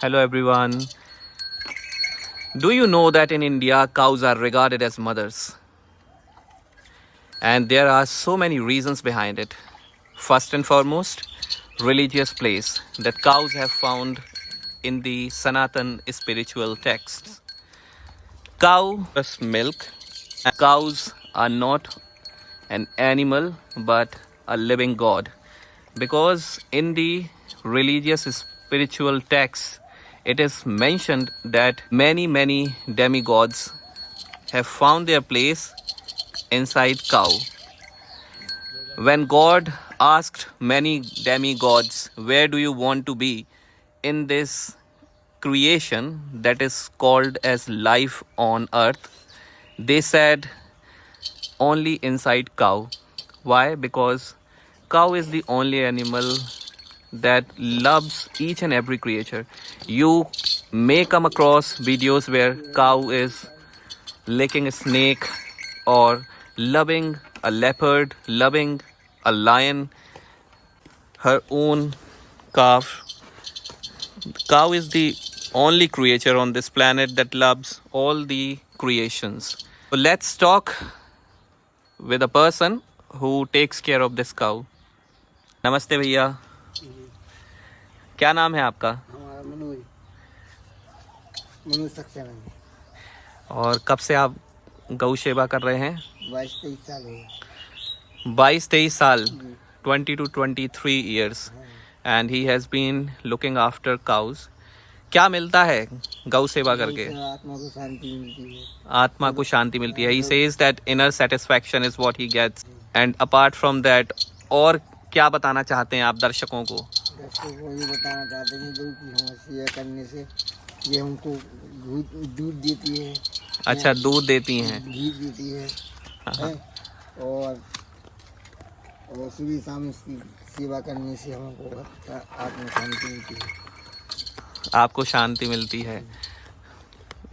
Hello everyone. Do you know that in India cows are regarded as mothers? And there are so many reasons behind it. First and foremost, religious place that cows have found in the Sanatan spiritual texts. Cow gives milk. Cows are not an animal but a living god, because in the religious spiritual texts it is mentioned that many demigods have found their place inside cow. When God asked many demigods, where do you want to be in this creation that is called as life on earth, they said only inside cow. Why? Because cow is the only animal that loves each and every creature. You may come across videos where cow is licking a snake or loving a leopard, loving a lion, her own calf. Cow is the only creature on this planet that loves all the creations. So let's talk with a person who takes care of this cow. नमस्ते भैया, क्या नाम है आपका? हमारा मनोज मनोज सक्सेना जी। और कब से आप गौ सेवा कर रहे हैं? 22-23 साल हो गए। 22-23 साल, जी 20 to 23 years, हाँ। and he has been looking after cows. क्या मिलता है गौ सेवा गौ करके? से आत्मा को शांति मिलती है। आत्मा को शांति मिलती है. He says that inner satisfaction is what he gets. And apart from that, और क्या बताना चाहते हैं आप दर्शकों को? दर्शकों को ये बताना चाहते हैं कि गौ की हम सेवा करने से ये हमको दूध देती है। अच्छा, दूध देती हैं. घी देती है, हाँ. और सुबह शाम इसकी सेवा करने से हमको आत्मा शांति मिलती है। आपको शांति मिलती है,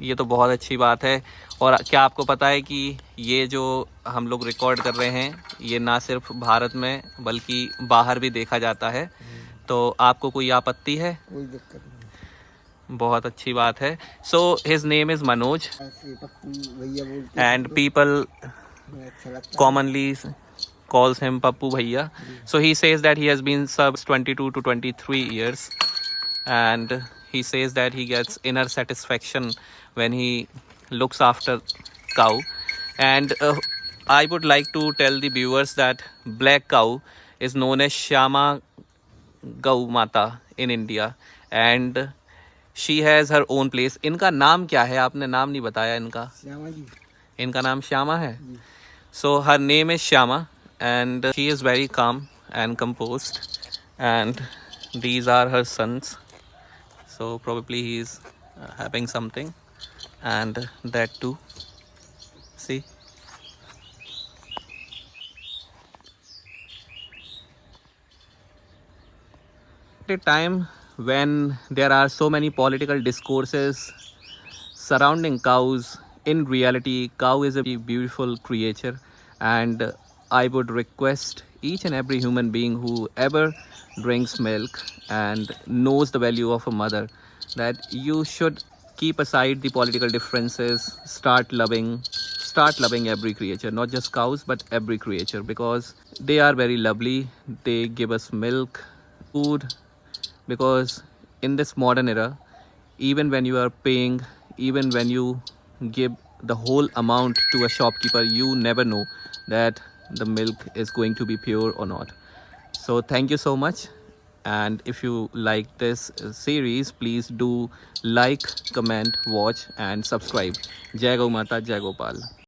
ये तो बहुत अच्छी बात है. और क्या आपको पता है कि ये जो हम लोग रिकॉर्ड कर रहे हैं ये ना सिर्फ भारत में बल्कि बाहर भी देखा जाता है? तो आपको कोई आपत्ति है? कोई दिक्कत नहीं। बहुत अच्छी बात है. So his name is Manoj ऐसे पप्पू भैया बोलते हैं एंड पीपल अच्छा लगता है। commonly calls him Pappu Bhaiya. So he says that he has been served 22 to 23 years, and he says that he gets inner satisfaction when he looks after cow. And I would like to tell the viewers that black cow is known as Shyama Gau Mata in India, and she has her own place. इनका नाम क्या है? आपने नाम नहीं बताया इनका. श्यामा जी। इनका नाम श्यामा है. जी। So her name is Shyama, and she is very calm and composed, and these are her sons. So probably he is having something, and that too. See. At a time when there are so many political discourses surrounding cows, in reality cow is a beautiful creature, and I would request each and every human being who ever drinks milk and knows the value of a mother that you should keep aside the political differences, start loving every creature, not just cows but every creature, because they are very lovely. They give us milk, food, because in this modern era, even when you are paying, even when you give the whole amount to a shopkeeper, you never know that the milk is going to be pure or not. So thank you so much, and if you like this series, please do like, comment, watch and subscribe. Jai Gau Mata, Jai Gopal.